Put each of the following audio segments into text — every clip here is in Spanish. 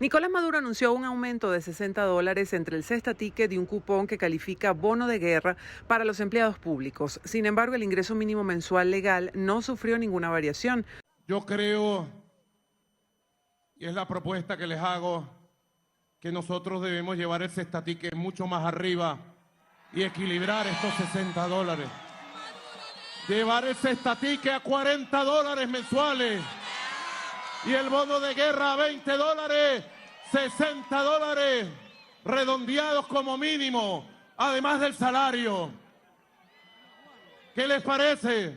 Nicolás Maduro anunció un aumento de $60 entre el cesta ticket y un cupón que califica bono de guerra para los empleados públicos. Sin embargo, el ingreso mínimo mensual legal no sufrió ninguna variación. Yo creo, y es la propuesta que les hago, que nosotros debemos llevar el cesta ticket mucho más arriba y equilibrar estos $60. Llevar el cesta ticket a $40 mensuales. Y el bono de guerra a $20, $60 redondeados como mínimo, además del salario. ¿Qué les parece?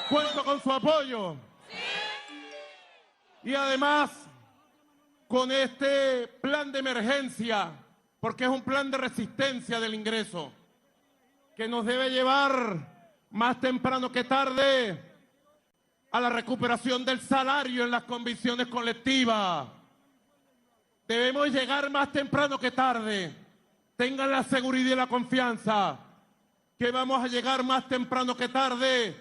Cuento con su apoyo. Y además, con este plan de emergencia, porque es un plan de resistencia del ingreso, que nos debe llevar más temprano que tarde a la recuperación del salario en las convenciones colectivas. Debemos llegar más temprano que tarde. Tengan la seguridad y la confianza que vamos a llegar más temprano que tarde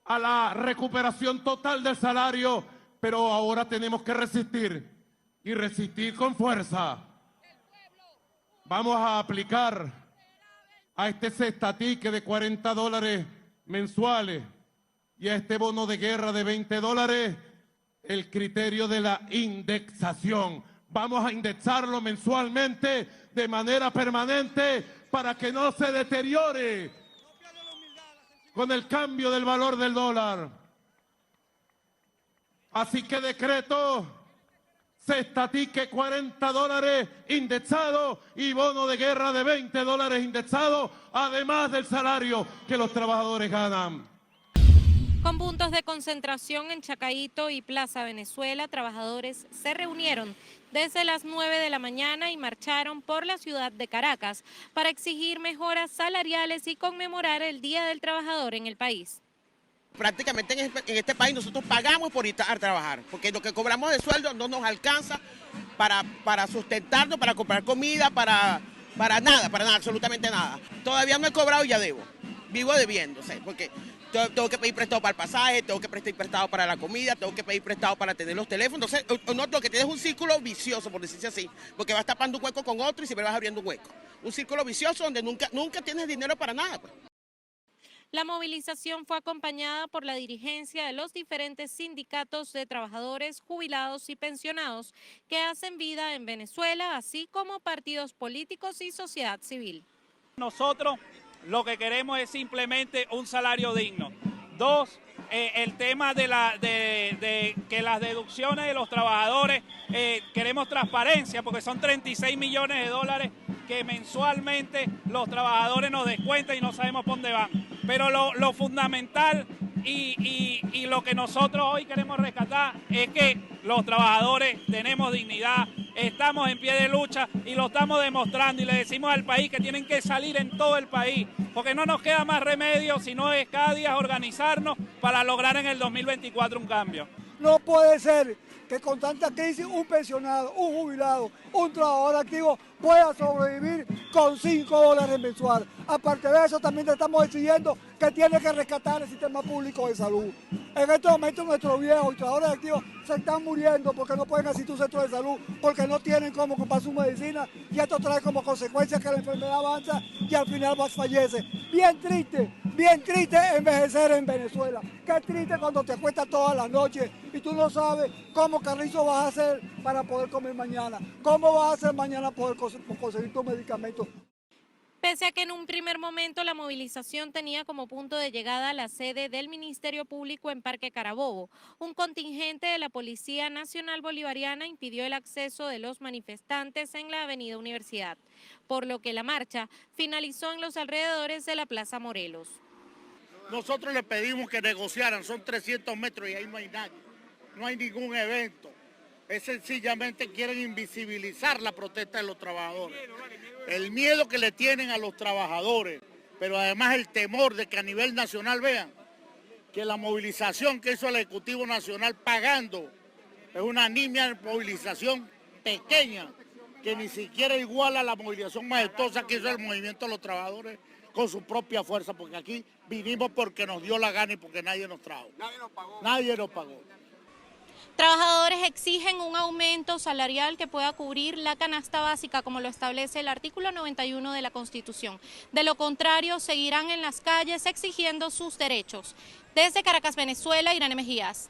a la recuperación total del salario, pero ahora tenemos que resistir y resistir con fuerza. Vamos a aplicar a este cesta ticket de $40 mensuales y a este bono de guerra de $20 el criterio de la indexación. Vamos a indexarlo mensualmente de manera permanente para que no se deteriore con el cambio del valor del dólar. Así que decreto cesta ticket $40 indexado y bono de guerra de $20 indexado, además del salario que los trabajadores ganan. Con puntos de concentración en Chacaíto y Plaza Venezuela, trabajadores se reunieron desde las 9 de la mañana y marcharon por la ciudad de Caracas para exigir mejoras salariales y conmemorar el Día del Trabajador en el país. Prácticamente en este país nosotros pagamos por ir a trabajar, porque lo que cobramos de sueldo no nos alcanza para sustentarnos, para comprar comida, para nada, absolutamente nada. Todavía no he cobrado y ya debo, vivo debiendo, porque tengo que pedir prestado para el pasaje, tengo que pedir prestado para la comida, tengo que pedir prestado para tener los teléfonos. Entonces, lo que tienes es un círculo vicioso, por decirse así, porque vas tapando un hueco con otro y siempre vas abriendo un hueco. Un círculo vicioso donde nunca tienes dinero para nada, pues. La movilización fue acompañada por la dirigencia de los diferentes sindicatos de trabajadores, jubilados y pensionados que hacen vida en Venezuela, así como partidos políticos y sociedad civil. Nosotros lo que queremos es simplemente un salario digno. Dos, el tema de que las deducciones de los trabajadores, queremos transparencia porque son $36 millones que mensualmente los trabajadores nos descuentan y no sabemos por dónde van. Pero lo fundamental y lo que nosotros hoy queremos rescatar es que los trabajadores tenemos dignidad, estamos en pie de lucha y lo estamos demostrando y le decimos al país que tienen que salir en todo el país, porque no nos queda más remedio sino es cada día organizarnos para lograr en el 2024 un cambio. No puede ser que con tanta crisis un pensionado, un jubilado, un trabajador activo pueda sobrevivir con $5 mensual. Aparte de eso, también te estamos exigiendo que tiene que rescatar el sistema público de salud. En estos momentos nuestros viejos y trabajadores activos se están muriendo porque no pueden asistir a un centro de salud, porque no tienen cómo comprar su medicina y esto trae como consecuencia que la enfermedad avanza y al final fallece. Bien triste envejecer en Venezuela. Qué triste cuando te acuestas todas las noches y tú no sabes cómo carrizo vas a hacer para poder comer mañana, cómo vas a hacer mañana para poder conseguir tus medicamentos. Pese a que en un primer momento la movilización tenía como punto de llegada la sede del Ministerio Público en Parque Carabobo, un contingente de la Policía Nacional Bolivariana impidió el acceso de los manifestantes en la Avenida Universidad, por lo que la marcha finalizó en los alrededores de la Plaza Morelos. Nosotros les pedimos que negociaran, son 300 metros y ahí no hay nadie, no hay ningún evento. Es sencillamente quieren invisibilizar la protesta de los trabajadores. El miedo que le tienen a los trabajadores, pero además el temor de que a nivel nacional vean que la movilización que hizo el Ejecutivo Nacional pagando es una nimia movilización pequeña, que ni siquiera iguala a la movilización majestuosa que hizo el movimiento de los trabajadores con su propia fuerza, porque aquí vinimos porque nos dio la gana y porque nadie nos trajo. Nadie nos pagó. Trabajadores exigen un aumento salarial que pueda cubrir la canasta básica, como lo establece el artículo 91 de la Constitución. De lo contrario, seguirán en las calles exigiendo sus derechos. Desde Caracas, Venezuela, Irene Mejías.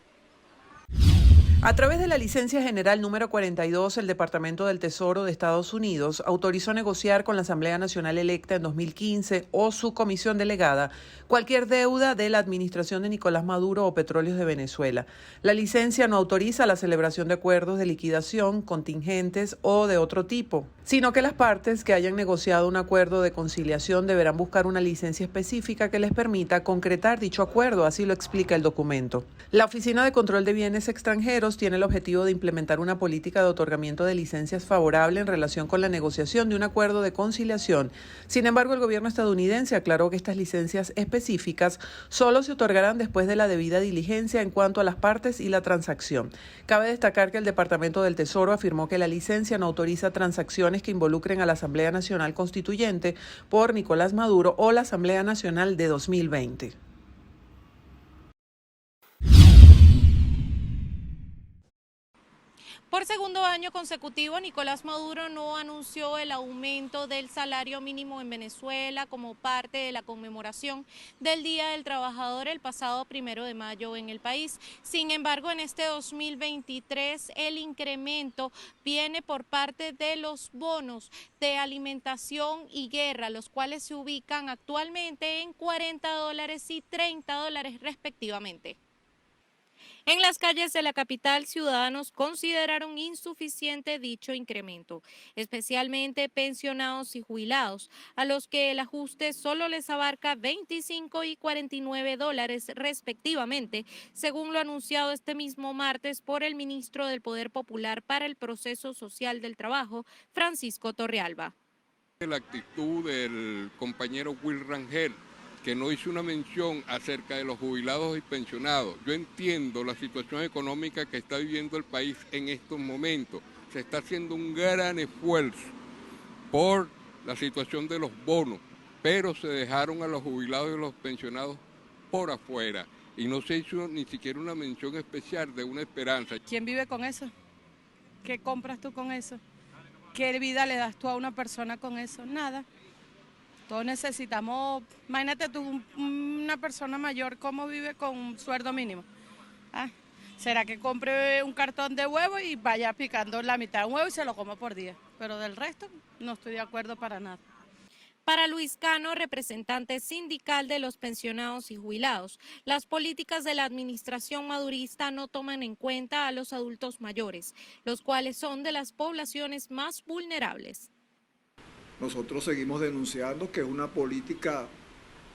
A través de la licencia general número 42, el Departamento del Tesoro de Estados Unidos autorizó negociar con la Asamblea Nacional electa en 2015 o su comisión delegada cualquier deuda de la administración de Nicolás Maduro o Petróleos de Venezuela. La licencia no autoriza la celebración de acuerdos de liquidación, contingentes o de otro tipo, sino que las partes que hayan negociado un acuerdo de conciliación deberán buscar una licencia específica que les permita concretar dicho acuerdo, así lo explica el documento. La Oficina de Control de Bienes Extranjeros tiene el objetivo de implementar una política de otorgamiento de licencias favorable en relación con la negociación de un acuerdo de conciliación. Sin embargo, el gobierno estadounidense aclaró que estas licencias específicas solo se otorgarán después de la debida diligencia en cuanto a las partes y la transacción. Cabe destacar que el Departamento del Tesoro afirmó que la licencia no autoriza transacciones que involucren a la Asamblea Nacional Constituyente por Nicolás Maduro o la Asamblea Nacional de 2020. Por segundo año consecutivo, Nicolás Maduro no anunció el aumento del salario mínimo en Venezuela como parte de la conmemoración del Día del Trabajador el pasado 1 de mayo en el país. Sin embargo, en este 2023 el incremento viene por parte de los bonos de alimentación y guerra, los cuales se ubican actualmente en $40 y $30 respectivamente. En las calles de la capital, ciudadanos consideraron insuficiente dicho incremento, especialmente pensionados y jubilados, a los que el ajuste solo les abarca $25 y $49 respectivamente, según lo anunciado este mismo martes por el ministro del Poder Popular para el Proceso Social del Trabajo, Francisco Torrealba. La actitud del compañero Will Rangel, que no hizo una mención acerca de los jubilados y pensionados. Yo entiendo la situación económica que está viviendo el país en estos momentos. Se está haciendo un gran esfuerzo por la situación de los bonos, pero se dejaron a los jubilados y los pensionados por afuera y no se hizo ni siquiera una mención especial de una esperanza. ¿Quién vive con eso? ¿Qué compras tú con eso? ¿Qué vida le das tú a una persona con eso? Nada. Todos necesitamos, imagínate tú, una persona mayor, ¿cómo vive con un sueldo mínimo? ¿Será que compre un cartón de huevo y vaya picando la mitad de un huevo y se lo coma por día? Pero del resto no estoy de acuerdo para nada. Para Luis Cano, representante sindical de los pensionados y jubilados, las políticas de la administración madurista no toman en cuenta a los adultos mayores, los cuales son de las poblaciones más vulnerables. Nosotros seguimos denunciando que es una política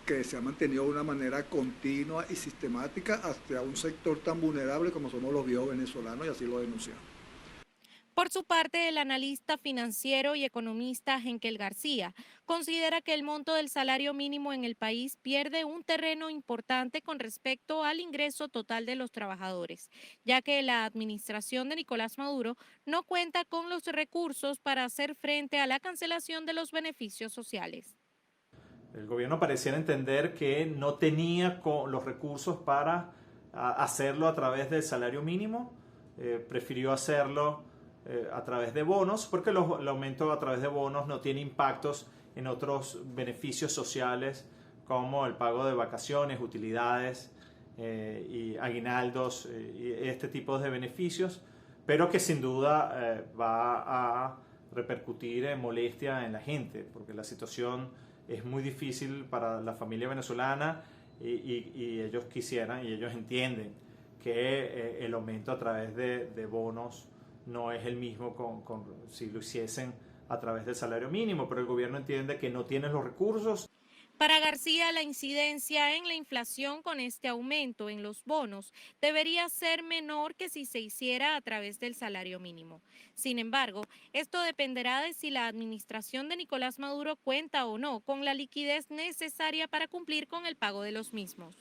que se ha mantenido de una manera continua y sistemática hacia un sector tan vulnerable como somos los viejos venezolanos, y así lo denunciamos. Por su parte, el analista financiero y economista Henkel García considera que el monto del salario mínimo en el país pierde un terreno importante con respecto al ingreso total de los trabajadores, ya que la administración de Nicolás Maduro no cuenta con los recursos para hacer frente a la cancelación de los beneficios sociales. El gobierno pareciera entender que no tenía los recursos para hacerlo a través del salario mínimo, prefirió hacerlo a través de bonos, porque el aumento a través de bonos no tiene impactos en otros beneficios sociales como el pago de vacaciones, utilidades y aguinaldos y este tipo de beneficios, pero que sin duda va a repercutir en molestia en la gente, porque la situación es muy difícil para la familia venezolana y ellos quisieran y ellos entienden que el aumento a través de bonos no es el mismo si lo hiciesen a través del salario mínimo, pero el gobierno entiende que no tiene los recursos. Para García, la incidencia en la inflación con este aumento en los bonos debería ser menor que si se hiciera a través del salario mínimo. Sin embargo, esto dependerá de si la administración de Nicolás Maduro cuenta o no con la liquidez necesaria para cumplir con el pago de los mismos.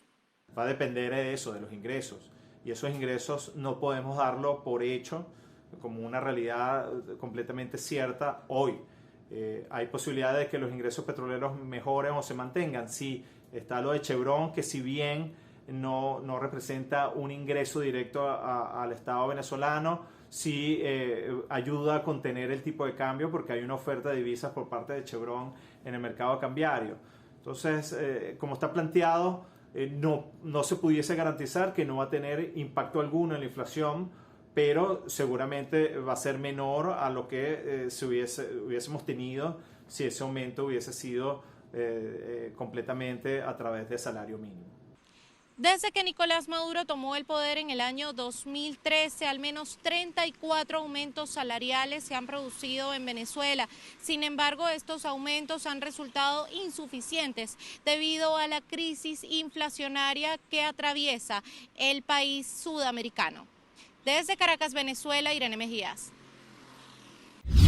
Va a depender de eso, de los ingresos, y esos ingresos no podemos darlo por hecho como una realidad completamente cierta hoy. Hay posibilidades de que los ingresos petroleros mejoren o se mantengan. Sí, está lo de Chevron, que si bien no representa un ingreso directo al Estado venezolano, sí ayuda a contener el tipo de cambio porque hay una oferta de divisas por parte de Chevron en el mercado cambiario. Entonces, como está planteado, no se pudiese garantizar que no va a tener impacto alguno en la inflación, pero seguramente va a ser menor a lo que hubiésemos tenido si ese aumento hubiese sido completamente a través de salario mínimo. Desde que Nicolás Maduro tomó el poder en el año 2013, al menos 34 aumentos salariales se han producido en Venezuela. Sin embargo, estos aumentos han resultado insuficientes debido a la crisis inflacionaria que atraviesa el país sudamericano. Desde Caracas, Venezuela, Irene Mejías.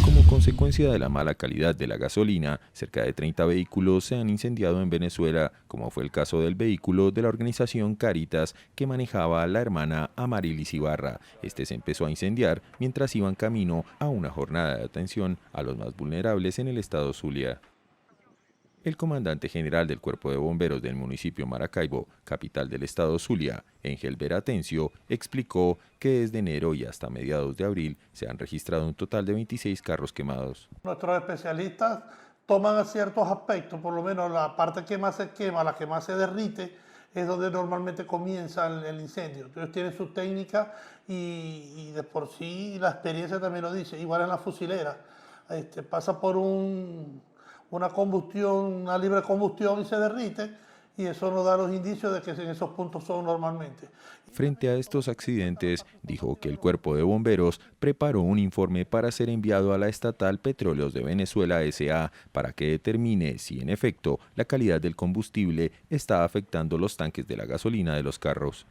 Como consecuencia de la mala calidad de la gasolina, cerca de 30 vehículos se han incendiado en Venezuela, como fue el caso del vehículo de la organización Cáritas que manejaba la hermana Amarilis Ibarra. Este se empezó a incendiar mientras iban camino a una jornada de atención a los más vulnerables en el estado Zulia. El comandante general del Cuerpo de Bomberos del municipio Maracaibo, capital del estado Zulia, Engelber Atencio, explicó que desde enero y hasta mediados de abril se han registrado un total de 26 carros quemados. Nuestros especialistas toman ciertos aspectos, por lo menos la parte que más se quema, la que más se derrite, es donde normalmente comienza el incendio. Entonces tienen su técnica y de por sí la experiencia también lo dice. Igual en la fusilera, pasa por una combustión, una libre combustión y se derrite, y eso nos da los indicios de que en esos puntos son normalmente. Frente a estos accidentes, dijo que el Cuerpo de Bomberos preparó un informe para ser enviado a la estatal Petróleos de Venezuela S.A. para que determine si en efecto la calidad del combustible está afectando los tanques de la gasolina de los carros.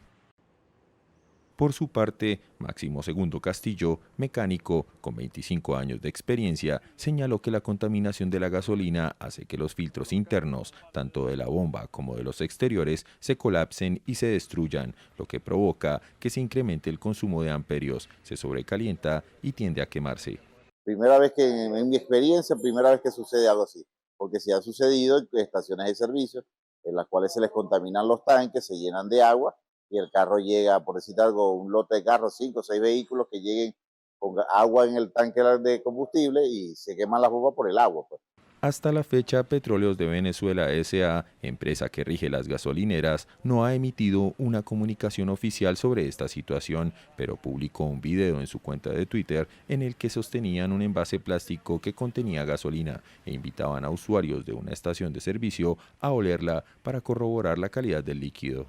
Por su parte, Máximo Segundo Castillo, mecánico con 25 años de experiencia, señaló que la contaminación de la gasolina hace que los filtros internos, tanto de la bomba como de los exteriores, se colapsen y se destruyan, lo que provoca que se incremente el consumo de amperios, se sobrecalienta y tiende a quemarse. Primera vez que, en mi experiencia, primera vez que sucede algo así, porque sí ha sucedido en estaciones de servicio en las cuales se les contaminan los tanques, se llenan de agua, y el carro llega, por decir algo, un lote de carros, 5 o 6 vehículos que lleguen con agua en el tanque de combustible y se queman las bombas por el agua, pues. Hasta la fecha, Petróleos de Venezuela S.A., empresa que rige las gasolineras, no ha emitido una comunicación oficial sobre esta situación, pero publicó un video en su cuenta de Twitter en el que sostenían un envase plástico que contenía gasolina e invitaban a usuarios de una estación de servicio a olerla para corroborar la calidad del líquido.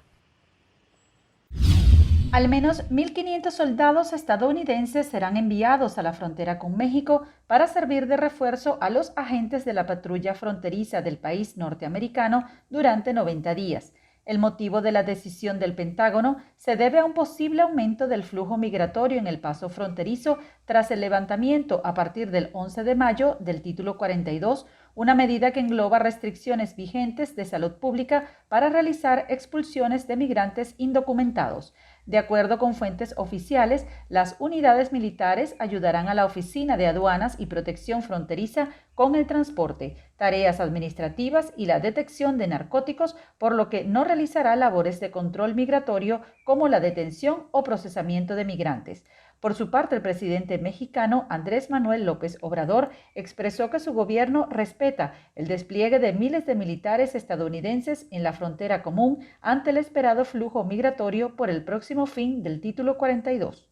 Al menos 1.500 soldados estadounidenses serán enviados a la frontera con México para servir de refuerzo a los agentes de la patrulla fronteriza del país norteamericano durante 90 días. El motivo de la decisión del Pentágono se debe a un posible aumento del flujo migratorio en el paso fronterizo tras el levantamiento a partir del 11 de mayo del Título 42, una medida que engloba restricciones vigentes de salud pública para realizar expulsiones de migrantes indocumentados. De acuerdo con fuentes oficiales, las unidades militares ayudarán a la Oficina de Aduanas y Protección Fronteriza con el transporte, tareas administrativas y la detección de narcóticos, por lo que no realizará labores de control migratorio como la detención o procesamiento de migrantes. Por su parte, el presidente mexicano Andrés Manuel López Obrador expresó que su gobierno respeta el despliegue de miles de militares estadounidenses en la frontera común ante el esperado flujo migratorio por el próximo fin del Título 42.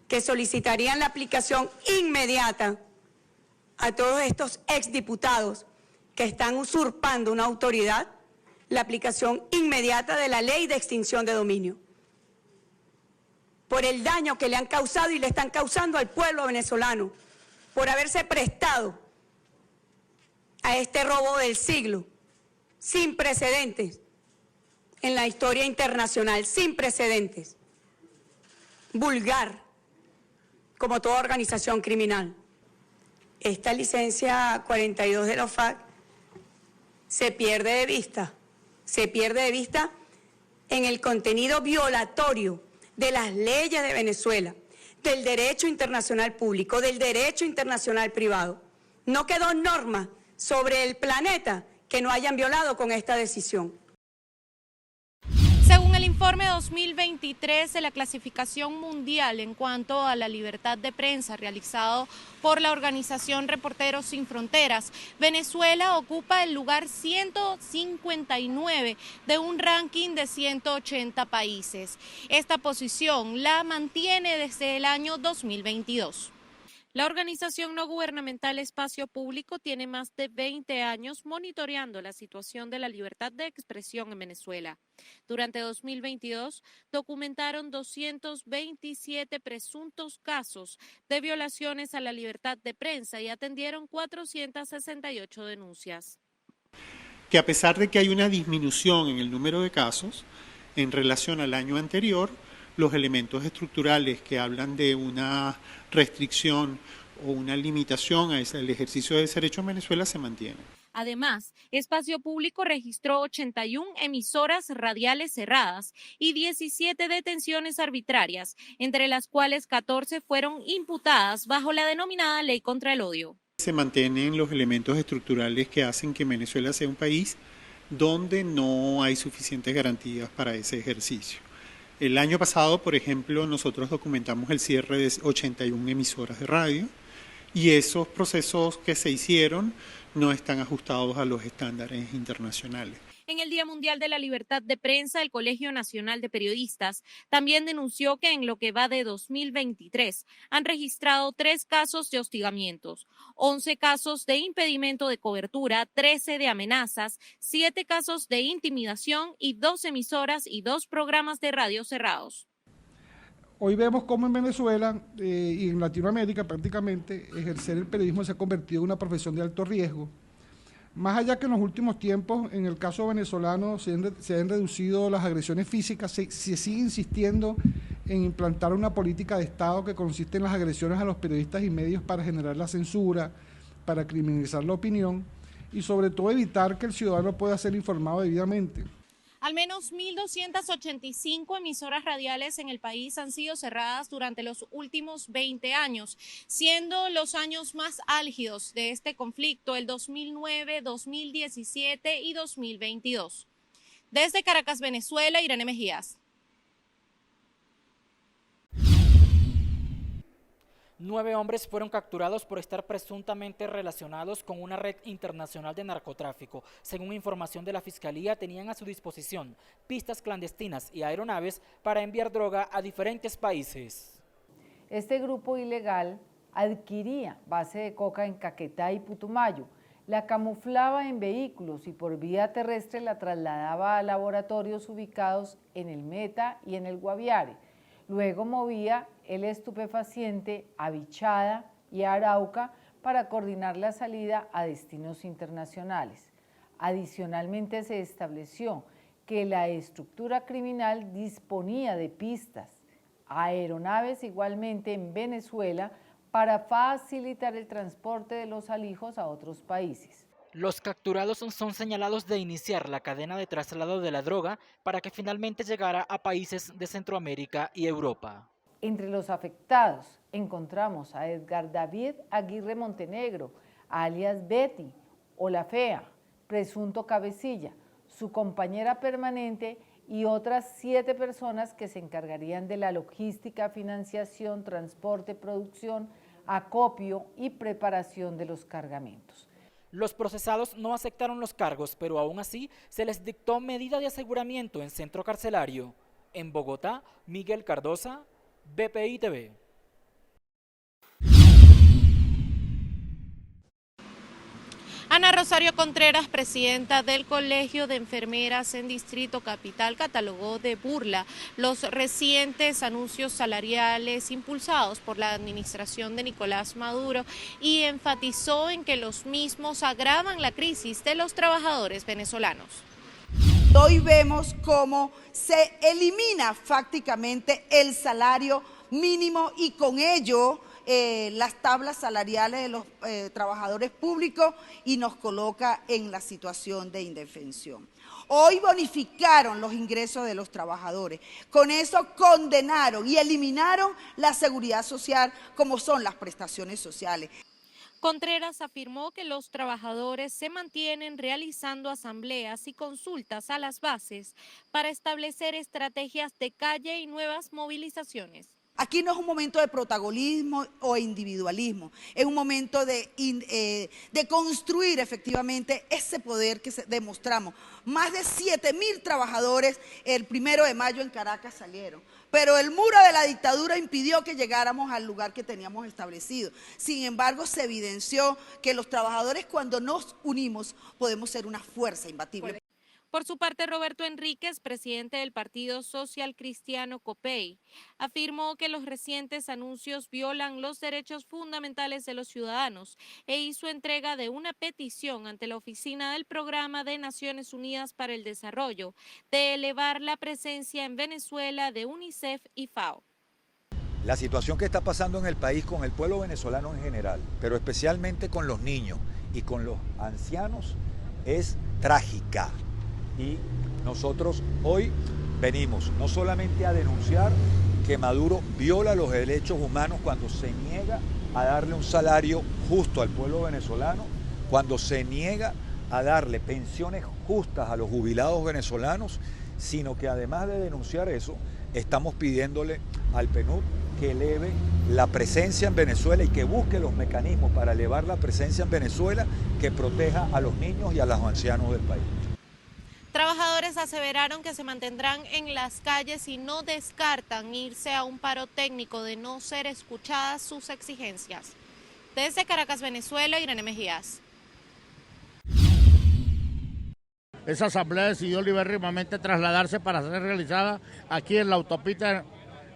Que solicitarían la aplicación inmediata a todos estos exdiputados que están usurpando una autoridad, la aplicación inmediata de la ley de extinción de dominio, por el daño que le han causado y le están causando al pueblo venezolano, por haberse prestado a este robo del siglo, sin precedentes en la historia internacional, sin precedentes, vulgar, como toda organización criminal. Esta licencia 42 de la OFAC se pierde de vista en el contenido violatorio de las leyes de Venezuela, del derecho internacional público, del derecho internacional privado, No quedó norma sobre el planeta que no hayan violado con esta decisión. Según el informe 2023 de la clasificación mundial en cuanto a la libertad de prensa realizado por la organización Reporteros Sin Fronteras, Venezuela ocupa el lugar 159 de un ranking de 180 países. Esta posición la mantiene desde el año 2022. La organización no gubernamental Espacio Público tiene más de 20 años monitoreando la situación de la libertad de expresión en Venezuela. Durante 2022 documentaron 227 presuntos casos de violaciones a la libertad de prensa y atendieron 468 denuncias. Que a pesar de que hay una disminución en el número de casos en relación al año anterior, los elementos estructurales que hablan de una restricción o una limitación al ejercicio de ese derecho en Venezuela se mantienen. Además, Espacio Público registró 81 emisoras radiales cerradas y 17 detenciones arbitrarias, entre las cuales 14 fueron imputadas bajo la denominada Ley contra el Odio. Se mantienen los elementos estructurales que hacen que Venezuela sea un país donde no hay suficientes garantías para ese ejercicio. El año pasado, por ejemplo, nosotros documentamos el cierre de 81 emisoras de radio y esos procesos que se hicieron no están ajustados a los estándares internacionales. En el Día Mundial de la Libertad de Prensa, el Colegio Nacional de Periodistas también denunció que en lo que va de 2023 han registrado 3 casos de hostigamientos, 11 casos de impedimento de cobertura, 13 de amenazas, 7 casos de intimidación y 2 emisoras y 2 programas de radio cerrados. Hoy vemos cómo en Venezuela y en Latinoamérica prácticamente ejercer el periodismo se ha convertido en una profesión de alto riesgo. Más allá que en los últimos tiempos, en el caso venezolano, se han reducido las agresiones físicas, se sigue insistiendo en implantar una política de Estado que consiste en las agresiones a los periodistas y medios para generar la censura, para criminalizar la opinión y sobre todo evitar que el ciudadano pueda ser informado debidamente. Al menos 1.285 emisoras radiales en el país han sido cerradas durante los últimos 20 años, siendo los años más álgidos de este conflicto el 2009, 2017 y 2022. Desde Caracas, Venezuela, Irene Mejías. 9 hombres fueron capturados por estar presuntamente relacionados con una red internacional de narcotráfico. Según información de la Fiscalía, tenían a su disposición pistas clandestinas y aeronaves para enviar droga a diferentes países. Este grupo ilegal adquiría base de coca en Caquetá y Putumayo, la camuflaba en vehículos y por vía terrestre la trasladaba a laboratorios ubicados en el Meta y en el Guaviare. Luego movía el estupefaciente a Vichada y a Arauca para coordinar la salida a destinos internacionales. Adicionalmente se estableció que la estructura criminal disponía de pistas, aeronaves igualmente en Venezuela para facilitar el transporte de los alijos a otros países. Los capturados son señalados de iniciar la cadena de traslado de la droga para que finalmente llegara a países de Centroamérica y Europa. Entre los afectados encontramos a Edgar David Aguirre Montenegro, alias Betty o La Fea, presunto cabecilla, su compañera permanente y otras 7 personas que se encargarían de la logística, financiación, transporte, producción, acopio y preparación de los cargamentos. Los procesados no aceptaron los cargos, pero aún así se les dictó medida de aseguramiento en centro carcelario. En Bogotá, Miguel Cardosa, BPI TV. Ana Rosario Contreras, presidenta del Colegio de Enfermeras en Distrito Capital, catalogó de burla los recientes anuncios salariales impulsados por la administración de Nicolás Maduro y enfatizó en que los mismos agravan la crisis de los trabajadores venezolanos. Hoy vemos cómo se elimina fácticamente el salario mínimo y con ello las tablas salariales de los trabajadores públicos y nos coloca en la situación de indefensión. Hoy bonificaron los ingresos de los trabajadores, con eso condenaron y eliminaron la seguridad social como son las prestaciones sociales. Contreras afirmó que los trabajadores se mantienen realizando asambleas y consultas a las bases para establecer estrategias de calle y nuevas movilizaciones. Aquí no es un momento de protagonismo o individualismo, es un momento de construir efectivamente ese poder que demostramos. Más de 7.000 trabajadores el 1 de mayo en Caracas salieron, pero el muro de la dictadura impidió que llegáramos al lugar que teníamos establecido. Sin embargo, se evidenció que los trabajadores, cuando nos unimos, podemos ser una fuerza imbatible. Por su parte, Roberto Enríquez, presidente del Partido Social Cristiano COPEI, afirmó que los recientes anuncios violan los derechos fundamentales de los ciudadanos e hizo entrega de una petición ante la oficina del Programa de Naciones Unidas para el Desarrollo de elevar la presencia en Venezuela de UNICEF y FAO. La situación que está pasando en el país con el pueblo venezolano en general, pero especialmente con los niños y con los ancianos, es trágica. Y nosotros hoy venimos no solamente a denunciar que Maduro viola los derechos humanos cuando se niega a darle un salario justo al pueblo venezolano, cuando se niega a darle pensiones justas a los jubilados venezolanos, sino que además de denunciar eso, estamos pidiéndole al PNUD que eleve la presencia en Venezuela y que busque los mecanismos para elevar la presencia en Venezuela que proteja a los niños y a los ancianos del país. Trabajadores aseveraron que se mantendrán en las calles y no descartan irse a un paro técnico de no ser escuchadas sus exigencias. Desde Caracas, Venezuela, Irene Mejías. Esa asamblea decidió libérrimamente trasladarse para ser realizada aquí en la autopista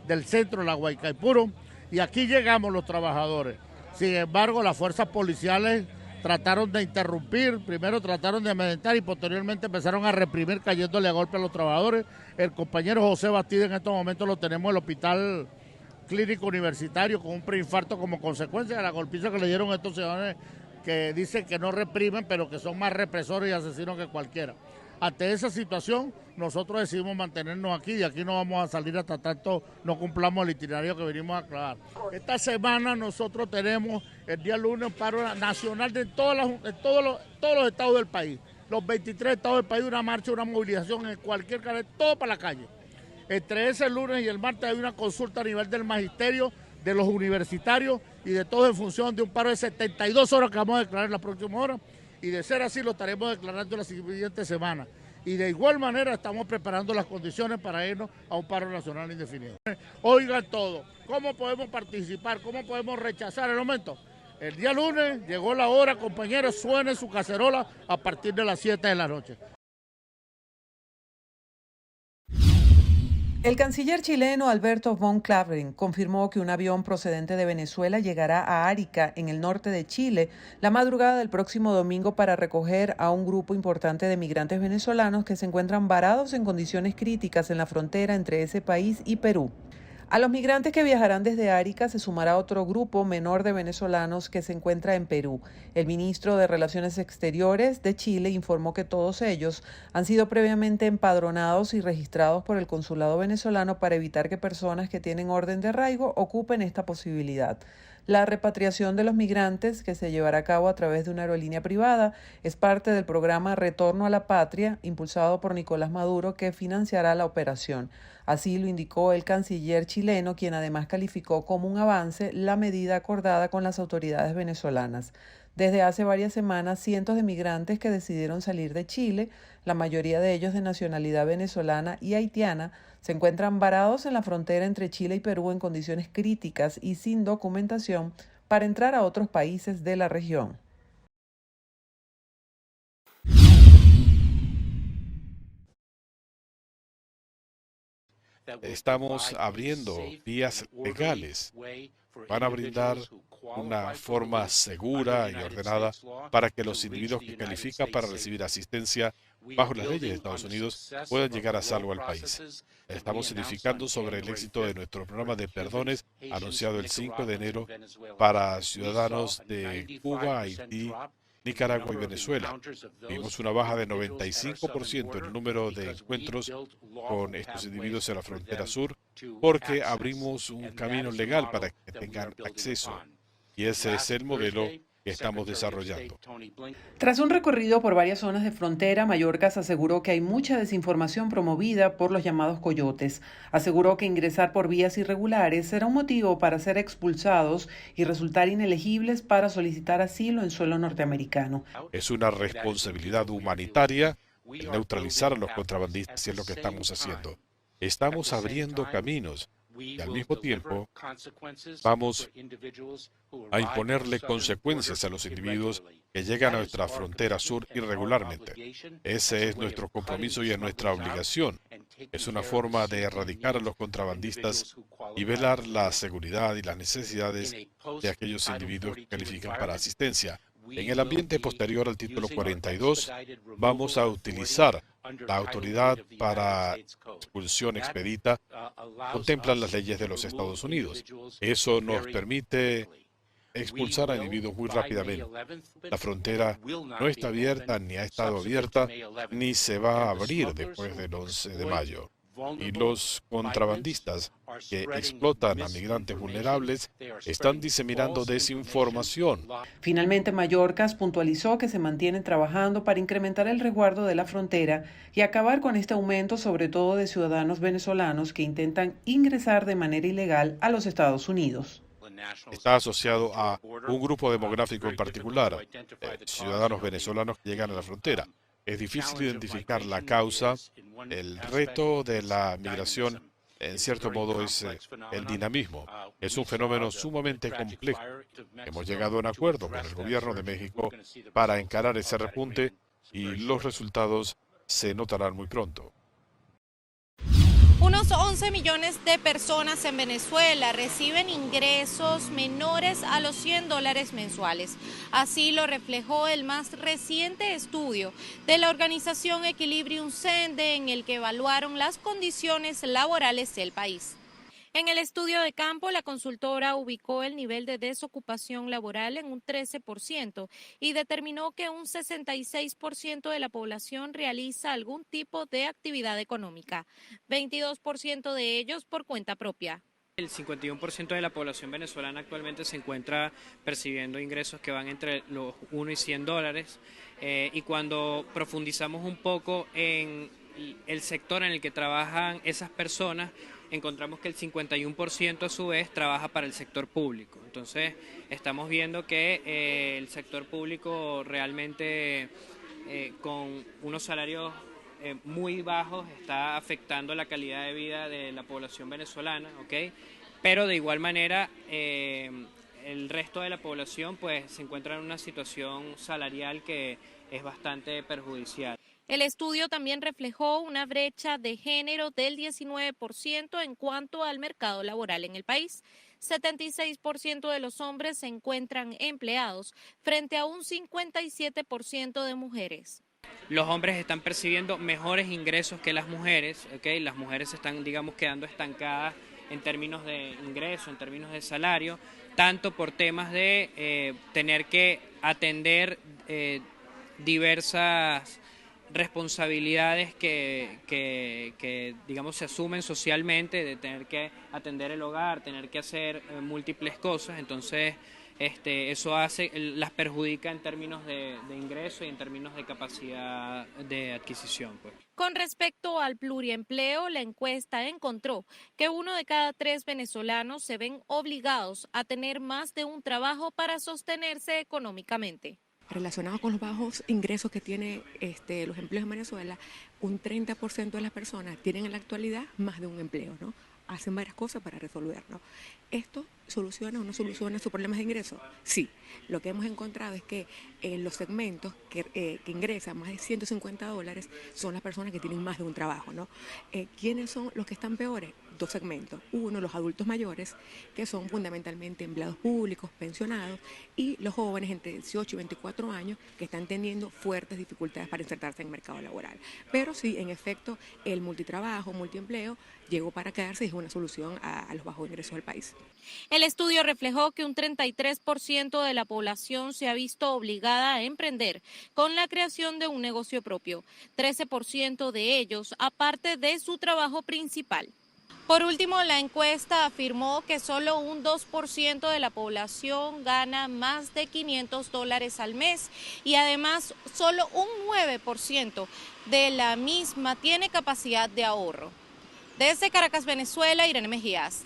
del centro, la Guaycaipuro, y aquí llegamos los trabajadores. Sin embargo, las fuerzas policiales trataron de interrumpir, primero trataron de amedrentar y posteriormente empezaron a reprimir cayéndole a golpe a los trabajadores. El compañero José Bastida en estos momentos lo tenemos en el hospital clínico universitario con un preinfarto como consecuencia de la golpiza que le dieron a estos ciudadanos que dicen que no reprimen, pero que son más represores y asesinos que cualquiera. Ante esa situación, nosotros decidimos mantenernos aquí y aquí no vamos a salir hasta tanto no cumplamos el itinerario que venimos a aclarar. Esta semana nosotros tenemos el día lunes un paro nacional de todos los estados del país. Los 23 estados del país, una marcha, una movilización en cualquier canal, todo para la calle. Entre ese lunes y el martes hay una consulta a nivel del magisterio, de los universitarios y de todos en función de un paro de 72 horas que vamos a declarar en la próxima hora. Y de ser así lo estaremos declarando la siguiente semana. Y de igual manera estamos preparando las condiciones para irnos a un paro nacional indefinido. Oigan todo, ¿cómo podemos participar? ¿Cómo podemos rechazar el aumento? El día lunes llegó la hora, compañeros, suene su cacerola a partir de las 7 de la noche. El canciller chileno Alberto von Klaveren confirmó que un avión procedente de Venezuela llegará a Arica, en el norte de Chile, la madrugada del próximo domingo para recoger a un grupo importante de migrantes venezolanos que se encuentran varados en condiciones críticas en la frontera entre ese país y Perú. A los migrantes que viajarán desde Arica se sumará otro grupo menor de venezolanos que se encuentra en Perú. El ministro de Relaciones Exteriores de Chile informó que todos ellos han sido previamente empadronados y registrados por el consulado venezolano para evitar que personas que tienen orden de arraigo ocupen esta posibilidad. La repatriación de los migrantes, que se llevará a cabo a través de una aerolínea privada, es parte del programa Retorno a la Patria, impulsado por Nicolás Maduro, que financiará la operación. Así lo indicó el canciller chileno, quien además calificó como un avance la medida acordada con las autoridades venezolanas. Desde hace varias semanas, cientos de migrantes que decidieron salir de Chile, la mayoría de ellos de nacionalidad venezolana y haitiana, se encuentran varados en la frontera entre Chile y Perú en condiciones críticas y sin documentación para entrar a otros países de la región. Estamos abriendo vías legales. Van a brindar una forma segura y ordenada para que los individuos que califican para recibir asistencia bajo las leyes de Estados Unidos puedan llegar a salvo al país. Estamos edificando sobre el éxito de nuestro programa de perdones anunciado el 5 de enero para ciudadanos de Cuba, Haití, Nicaragua y Venezuela. Vimos una baja de 95% en el número de encuentros con estos individuos en la frontera sur porque abrimos un camino legal para que tengan acceso. Y ese es el modelo que estamos desarrollando. Tras un recorrido por varias zonas de frontera, Mayorkas aseguró que hay mucha desinformación promovida por los llamados coyotes. Aseguró que ingresar por vías irregulares será un motivo para ser expulsados y resultar inelegibles para solicitar asilo en suelo norteamericano. Es una responsabilidad humanitaria el neutralizar a los contrabandistas, y es lo que estamos haciendo. Estamos abriendo caminos y al mismo tiempo vamos a imponerle consecuencias a los individuos que llegan a nuestra frontera sur irregularmente. Ese es nuestro compromiso y es nuestra obligación. Es una forma de erradicar a los contrabandistas y velar la seguridad y las necesidades de aquellos individuos que califican para asistencia. En el ambiente posterior al título 42, vamos a utilizar la autoridad para expulsión expedita, contemplan las leyes de los Estados Unidos. Eso nos permite expulsar a individuos muy rápidamente. La frontera no está abierta, ni ha estado abierta, ni se va a abrir después del 11 de mayo. Y los contrabandistas que explotan a migrantes vulnerables están diseminando desinformación. Finalmente, Mayorkas puntualizó que se mantienen trabajando para incrementar el resguardo de la frontera y acabar con este aumento, sobre todo de ciudadanos venezolanos que intentan ingresar de manera ilegal a los Estados Unidos. Está asociado a un grupo demográfico en particular, ciudadanos venezolanos que llegan a la frontera. Es difícil identificar la causa. El reto de la migración, en cierto modo, es el dinamismo. Es un fenómeno sumamente complejo. Hemos llegado a un acuerdo con el gobierno de México para encarar ese repunte y los resultados se notarán muy pronto. Unos 11 millones de personas en Venezuela reciben ingresos menores a los $100 mensuales. Así lo reflejó el más reciente estudio de la organización Equilibrium Sende, en el que evaluaron las condiciones laborales del país. En el estudio de campo, la consultora ubicó el nivel de desocupación laboral en un 13% y determinó que un 66% de la población realiza algún tipo de actividad económica, 22% de ellos por cuenta propia. El 51% de la población venezolana actualmente se encuentra percibiendo ingresos que van entre los $1 y $100, y cuando profundizamos un poco en el sector en el que trabajan esas personas, encontramos que el 51% a su vez trabaja para el sector público. Entonces estamos viendo que el sector público realmente con unos salarios muy bajos está afectando la calidad de vida de la población venezolana, ¿ok? Pero de igual manera el resto de la población pues se encuentra en una situación salarial que es bastante perjudicial. El estudio también reflejó una brecha de género del 19% en cuanto al mercado laboral en el país. 76% de los hombres se encuentran empleados frente a un 57% de mujeres. Los hombres están percibiendo mejores ingresos que las mujeres, ¿ok? Las mujeres están, digamos, quedando estancadas en términos de ingreso, en términos de salario, tanto por temas de tener que atender diversas responsabilidades que digamos se asumen socialmente, de tener que atender el hogar, tener que hacer múltiples cosas. Entonces eso las perjudica en términos de ingreso y en términos de capacidad de adquisición, pues. Con respecto al pluriempleo, la encuesta encontró que 1 de cada 3 venezolanos se ven obligados a tener más de un trabajo para sostenerse económicamente. Relacionado con los bajos ingresos que tienen los empleos en Venezuela, un 30% de las personas tienen en la actualidad más de un empleo, ¿no? Hacen varias cosas para resolver, ¿no? ¿Esto soluciona o no soluciona sus problemas de ingresos? Sí. Lo que hemos encontrado es que en los segmentos que ingresan más de $150 son las personas que tienen más de un trabajo, ¿no? ¿Quiénes son los que están peores? 2 segmentos. Uno, los adultos mayores, que son fundamentalmente empleados públicos, pensionados, y los jóvenes entre 18 y 24 años que están teniendo fuertes dificultades para insertarse en el mercado laboral. Pero sí, en efecto, el multitrabajo, multiempleo, llegó para quedarse y es una solución a los bajos ingresos del país. El estudio reflejó que un 33% de la población se ha visto obligada a emprender con la creación de un negocio propio, 13% de ellos aparte de su trabajo principal. Por último, la encuesta afirmó que solo un 2% de la población gana más de $500 al mes y además solo un 9% de la misma tiene capacidad de ahorro. Desde Caracas, Venezuela, Irene Mejías.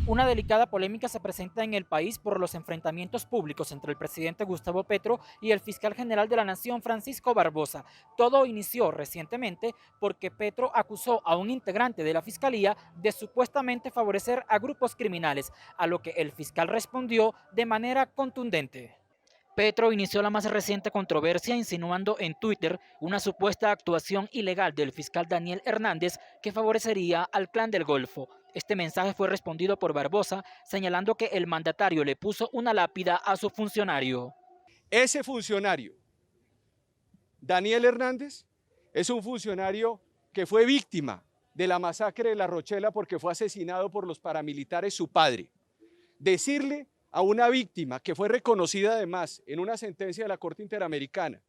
Una delicada polémica se presenta en el país por los enfrentamientos públicos entre el presidente Gustavo Petro y el fiscal general de la Nación, Francisco Barbosa. Todo inició recientemente porque Petro acusó a un integrante de la fiscalía de supuestamente favorecer a grupos criminales, a lo que el fiscal respondió de manera contundente. Petro inició la más reciente controversia insinuando en Twitter una supuesta actuación ilegal del fiscal Daniel Hernández que favorecería al Clan del Golfo. Este mensaje fue respondido por Barbosa, señalando que el mandatario le puso una lápida a su funcionario. Ese funcionario, Daniel Hernández, es un funcionario que fue víctima de la masacre de La Rochela porque fue asesinado por los paramilitares su padre. Decirle a una víctima que fue reconocida además en una sentencia de la Corte Interamericana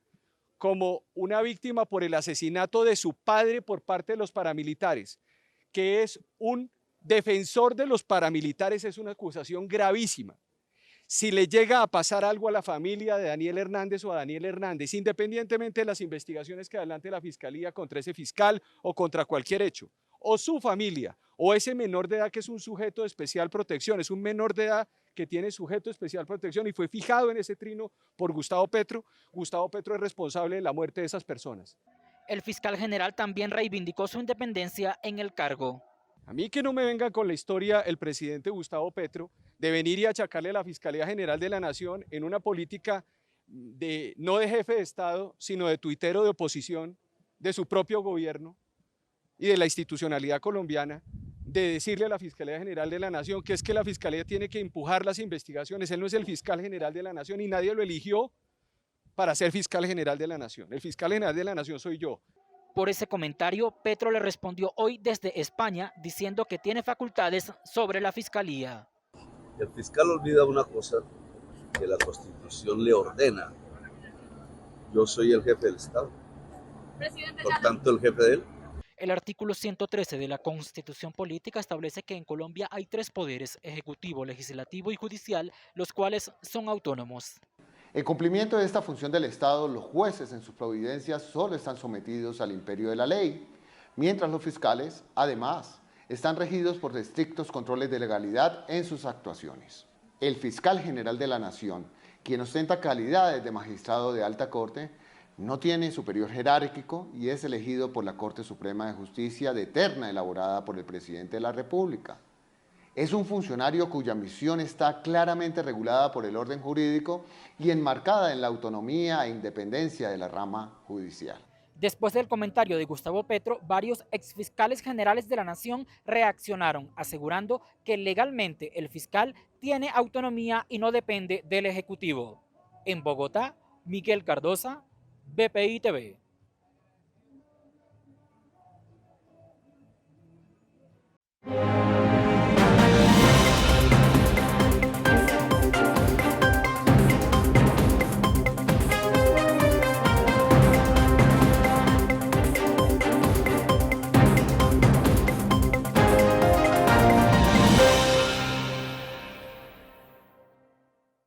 como una víctima por el asesinato de su padre por parte de los paramilitares, que es un defensor de los paramilitares, es una acusación gravísima. Si le llega a pasar algo a la familia de Daniel Hernández o a Daniel Hernández, independientemente de las investigaciones que adelante la Fiscalía contra ese fiscal o contra cualquier hecho, o su familia, o ese menor de edad que es un sujeto de especial protección, es un menor de edad que tiene sujeto de especial protección y fue fijado en ese trino por Gustavo Petro. Gustavo Petro es responsable de la muerte de esas personas. El fiscal general también reivindicó su independencia en el cargo. A mí que no me venga con la historia el presidente Gustavo Petro de venir y achacarle a la Fiscalía General de la Nación en una política no de jefe de Estado, sino de tuitero de oposición, de su propio gobierno y de la institucionalidad colombiana, de decirle a la Fiscalía General de la Nación que es que la Fiscalía tiene que empujar las investigaciones. Él no es el fiscal general de la Nación y nadie lo eligió para ser fiscal general de la Nación. El fiscal general de la Nación soy yo. Por ese comentario, Petro le respondió hoy desde España diciendo que tiene facultades sobre la Fiscalía. El fiscal olvida una cosa que la Constitución le ordena. Yo soy el jefe del Estado, por tanto el jefe de él. El artículo 113 de la Constitución Política establece que en Colombia hay 3 poderes, ejecutivo, legislativo y judicial, los cuales son autónomos. En cumplimiento de esta función del Estado, los jueces en sus providencias solo están sometidos al imperio de la ley, mientras los fiscales, además, están regidos por estrictos controles de legalidad en sus actuaciones. El fiscal general de la Nación, quien ostenta calidades de magistrado de alta corte, no tiene superior jerárquico y es elegido por la Corte Suprema de Justicia de terna elaborada por el presidente de la República. Es un funcionario cuya misión está claramente regulada por el orden jurídico y enmarcada en la autonomía e independencia de la rama judicial. Después del comentario de Gustavo Petro, varios exfiscales generales de la Nación reaccionaron, asegurando que legalmente el fiscal tiene autonomía y no depende del Ejecutivo. En Bogotá, Miguel Cardosa, BPI TV.